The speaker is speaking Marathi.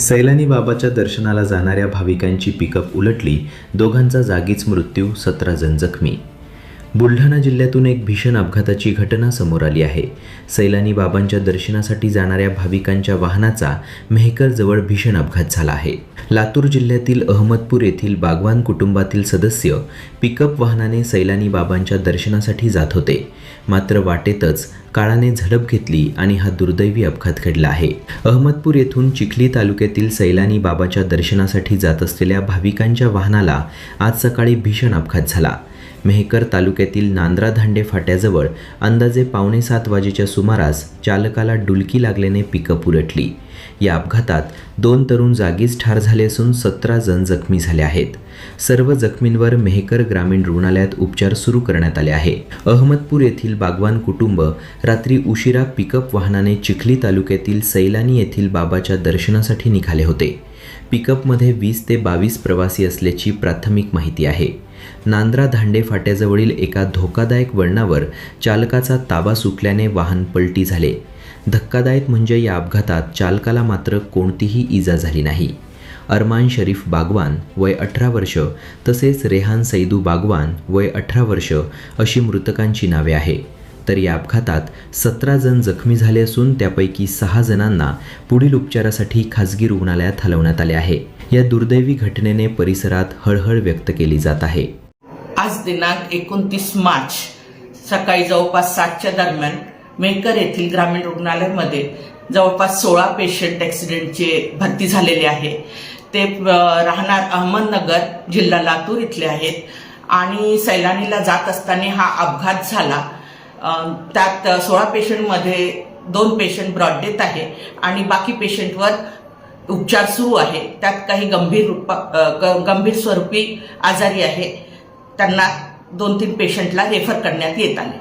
सैलानी बाबाच्या दर्शनाला जाणाऱ्या भाविकांची पिकअप उलटली, दोघांचा जागीच मृत्यू, 17 जण जखमी. बुलढाणा जिल्ह्यातून एक भीषण अपघाताची घटना समोर आली आहे. सैलानी बाबांच्या दर्शनासाठी जाणाऱ्या भाविकांच्या वाहनाचा मेहकरजवळ भीषण अपघात झाला आहे. लातूर जिल्ह्यातील अहमदपूर येथील बागवान कुटुंबातील सदस्य पिकअप वाहनाने सैलानी बाबांच्या दर्शनासाठी जात होते. मात्र वाटेतच काळाने झडप घेतली आणि हा दुर्दैवी अपघात घडला आहे. अहमदपूर येथून चिखली तालुक्यातील सैलानी बाबाच्या दर्शनासाठी जात असलेल्या भाविकांच्या वाहनाला आज सकाळी भीषण अपघात झाला. मेहकर तालुक्यातील नांद्रा-धांडे फाट्याजवळ अंदाजे 6:45 वाजेच्या सुमारास चालकाला डुलकी लागल्याने पिकअप उलटली. या अपघातात 2 तरुण जागीच ठार झाले असून 17 जण जखमी झाले आहेत. सर्व जखमींवर मेहकर ग्रामीण रुग्णालयात उपचार सुरू करण्यात आले आहे. अहमदपूर येथील बागवान कुटुंब रात्री उशिरा पिकअप वाहनाने चिखली तालुक्यातील सैलानी येथील बाबाच्या दर्शनासाठी निघाले होते. पिकअपमध्ये 20 ते 22 प्रवासी असल्याची प्राथमिक माहिती आहे. नांद्रा-धांडे फाट्याजवळील एका धोकादायक वळणावर चालकाचा ताबा सुटल्याने वाहन पलटी झाले. धक्कादायक म्हणजे या अपघातात चालकाला मात्र कोणतीही इजा झाली नाही. अरमान शरीफ बागवान वय 18 वर्ष तसेच रेहान सैदू बागवान वय 18 वर्ष अशी मृतकांची नावे आहे. तर या अपघातात 17 जण जखमी झाले असून त्यापैकी 6 जणांना पुढील उपचारासाठी खासगी रुग्णालयात हलवण्यात आले आहे. या दुर्दैवी घटनेने परिसरात हळहळ व्यक्त केली जात आहे. आज दिनांक 29 मार्च सकाळी जवळपास 7च्या दरम्यान मेहकर येथील ग्रामीण रुग्णालयामध्ये जवळपास 16 पेशंट ॲक्सिडेंटचे भरती झालेले आहे. ते राहणार अहमदनगर, जिल्हा लातूर इथले आहेत आणि सैलानीला जात असताना हा अपघात झाला. त्यात 16 पेशंटमध्ये 2 पेशंट ब्रॉड डेथ आहे आणि बाकी पेशंटवर उपचार सुरू आहे. त्यात काही गंभीर स्वरूपी आजारी आहे. त्यांना 2-3 पेशंटला रेफर करण्यात येत आले.